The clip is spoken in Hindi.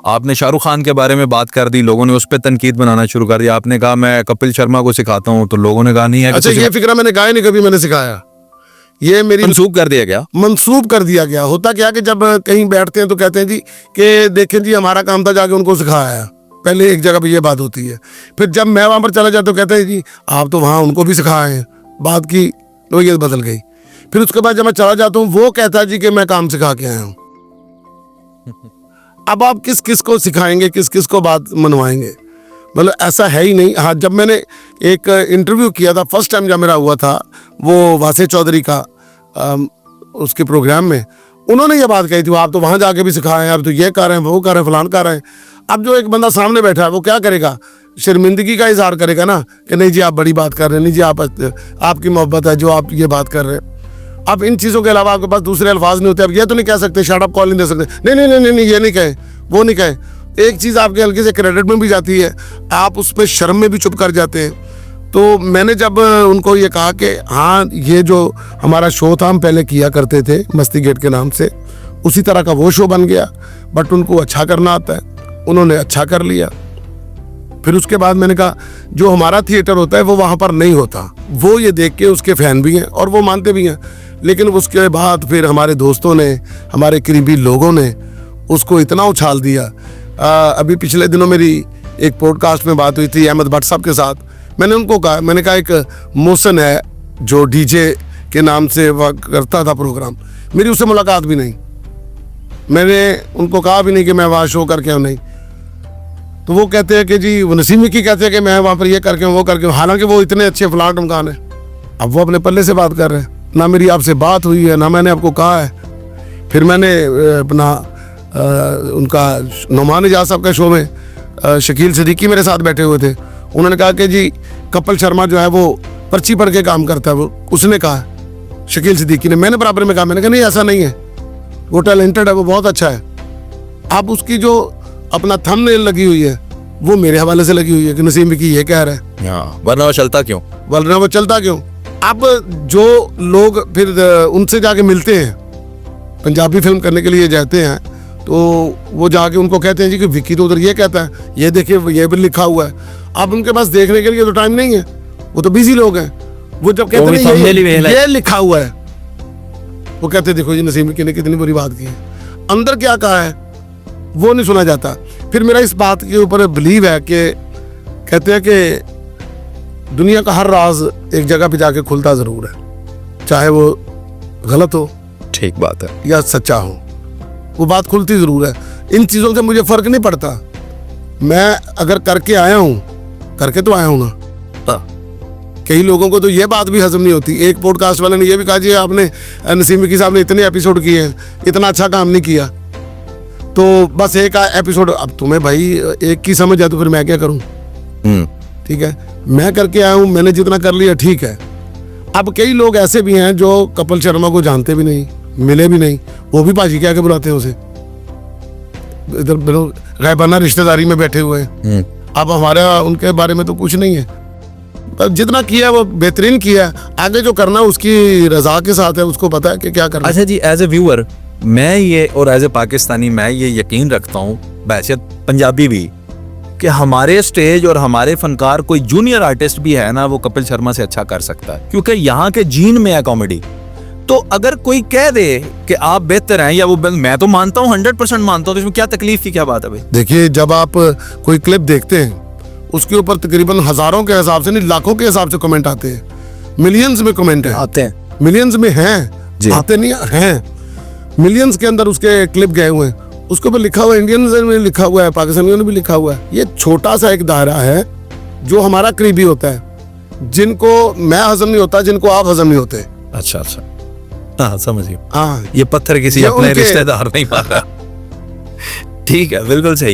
आपने शाहरुख खान के बारे में बात कर दी, लोगों ने उस पर तनकीद बनाना शुरू कर दिया। आपने कहा मैं कपिल शर्मा को सिखाता हूँ, तो लोगों ने कहा नहीं है। अच्छा, ये फिक्रा मैंने कहा नहीं कभी मैंने सिखाया, ये मेरी मंसूब कर दिया गया। मंसूब कर दिया गया। होता क्या कि जब कहीं बैठते हैं तो कहते हैं जी कि देखें जी हमारा काम था जाके उनको सिखाया। पहले एक जगह पे ये बात होती है, फिर जब मैं वहां पर चला जाता तो कहते हैं जी आप तो वहां उनको भी सिखाए हैं। बात की तो ये बदल गई। फिर उसके बाद जब मैं चला जाता हूँ वो कहता है जी कि मैं काम सिखा के आया हूँ। अब आप किस किस को सिखाएंगे, किस किस को बात मनवाएंगे? मतलब ऐसा है ही नहीं। हाँ, जब मैंने एक इंटरव्यू किया था फर्स्ट टाइम जब मेरा हुआ था वो वासे चौधरी का उसके प्रोग्राम में, उन्होंने ये बात कही थी आप तो वहाँ जाके भी सिखाए हैं, अब तो ये कर रहे हैं, वो कर रहे हैं, फलान कर रहे हैं। अब जो एक बंदा सामने बैठा है वो क्या करेगा? शर्मिंदगी का इजहार करेगा ना कि नहीं जी आप बड़ी बात कर रहे हैं, नहीं जी आपकी मोहब्बत है जो आप ये बात कर रहे हैं। अब इन चीज़ों के अलावा आपके पास दूसरे अल्फाज नहीं होते। अब ये तो नहीं कह सकते शट अप कॉल नहीं दे सकते, नहीं नहीं नहीं नहीं ये नहीं कहे, वो नहीं कहे। एक चीज़ आपके हल्के से क्रेडिट में भी जाती है, आप उस पर शर्म में भी चुप कर जाते हैं। तो मैंने जब उनको ये कहा कि हाँ ये जो हमारा शो था हम पहले किया करते थे मस्ती गेट के नाम से, उसी तरह का वो शो बन गया, बट उनको अच्छा करना आता है, उन्होंने अच्छा कर लिया। फिर उसके बाद मैंने कहा जो हमारा थिएटर होता है वो वहाँ पर नहीं होता। वो ये देख के उसके फैन भी हैं और वो मानते भी हैं, लेकिन उसके बाद फिर हमारे दोस्तों ने, हमारे करीबी लोगों ने उसको इतना उछाल दिया। अभी पिछले दिनों मेरी एक पॉडकास्ट में बात हुई थी अहमद भट्ट साहब के साथ। मैंने उनको कहा, मैंने कहा एक मोहसिन है जो डीजे के नाम से वह करता था प्रोग्राम, मेरी उससे मुलाकात भी नहीं, मैंने उनको कहा भी नहीं कि मैं वहाँ शो करके आऊँ, नहीं। तो वो कहते हैं कि जी वो नसीम विक्की कहते हैं कि मैं वहाँ पर ये करके वो करके, हालांकि वो इतने अच्छे फलाट मकान है। अब वो अपने पल्ले से बात कर रहे हैं, ना मेरी आपसे बात हुई है, ना मैंने आपको कहा है। फिर मैंने अपना उनका नुमान इजाज साहब के शो में शकील सिद्दीकी मेरे साथ बैठे हुए थे, उन्होंने कहा कि जी कपिल शर्मा जो है वो पर्ची पढ़ के काम करता है, वो उसने कहा शकील सिद्दीकी ने। मैंने बराबर में कहा, मैंने कहा नहीं ऐसा नहीं है, वो टैलेंटेड है, वो बहुत अच्छा है। अब उसकी जो अपना थंबनेल लगी हुई है वो मेरे हवाले से लगी हुई है कि नसीम विक्की ये कह रहा है, वरना वो चलता क्यों, वरना वो चलता क्यों। अब जो लोग फिर उनसे जाके मिलते हैं, पंजाबी फिल्म करने के लिए जाते हैं, तो वो जाके उनको कहते हैं जी कि विक्की तो उधर ये कहता है, ये देखिए ये भी लिखा हुआ है। अब उनके पास देखने के लिए तो टाइम नहीं है, वो तो बिजी लोग हैं। वो जब कहते हैं ये लिखा हुआ है, वो कहते हैं देखो जी नसीम विक्की ने कितनी बुरी बात की है, अंदर क्या कहा है वो नहीं सुना जाता। फिर मेरा इस बात के ऊपर बिलीव है कि कहते हैं कि दुनिया का हर राज एक जगह पे जाके खुलता जरूर है, चाहे वो गलत हो, ठीक बात है, या सच्चा हो, वो बात खुलती जरूर है। इन चीज़ों से मुझे फर्क नहीं पड़ता, मैं अगर करके आया हूँ, करके तो आया हूँ ना। कई लोगों को तो ये बात भी हजम नहीं होती। एक पॉडकास्ट वाले ने ये भी कहा जी आपने नसीम विक्की साहब ने इतने एपिसोड किए हैं, इतना अच्छा काम नहीं किया, तो बस एक एपिसोड। अब तुम्हें भाई एक की समझ है तो फिर मैं क्या करूं? ठीक है, मैं करके आया हूं, मैंने जितना कर लिया ठीक है। अब कई लोग ऐसे भी हैं जो कपिल शर्मा को जानते भी नहीं, मिले भी नहीं, वो भी पाजी क्या के बुलाते हैं उसे, इधर गायबाना रिश्तेदारी में बैठे हुए हैं। अब हमारा उनके बारे में तो कुछ नहीं है, जितना किया वो बेहतरीन किया, आगे जो करना उसकी रजा के साथ है, उसको पता है कि क्या करना। अच्छा जी, एज ए व्यूअर मैं ये, और एज ए पाकिस्तानी मैं ये यकीन रखता हूँ, वैसे पंजाबी भी, कि हमारे स्टेज और हमारे फनकार कोई जूनियर आर्टिस्ट भी है ना वो कपिल शर्मा से अच्छा कर सकता है, क्योंकि यहाँ के जीन में है कॉमेडी। तो अगर कोई कह दे कि आप बेहतर हैं या वो, मैं तो मानता हूँ 100% मानता हूँ, तो इसमें क्या तकलीफ की क्या बात है भाई? देखिए जब आप कोई क्लिप देखते हैं उसके ऊपर तकरीबन हजारों के हिसाब से नहीं लाखों के हिसाब से कमेंट आते हैं, मिलियंस में कमेंट आते हैं, मिलियंस में हैं, आते नहीं हैं, मिलियंस के अंदर उसके क्लिप गए हुए हैं, उसके ऊपर लिखा हुआ है, इंडियंस में लिखा हुआ है, पाकिस्तानियों ने भी लिखा हुआ है। ये छोटा सा एक दायरा है जो हमारा करीबी होता है, जिनको मैं हजम नहीं होता, जिनको आप हजम नहीं होते। अच्छा अच्छा, हाँ समझिए, हाँ ये पत्थर किसी अपने रिश्तेदार नहीं मारा। ठीक है, बिल्कुल सही।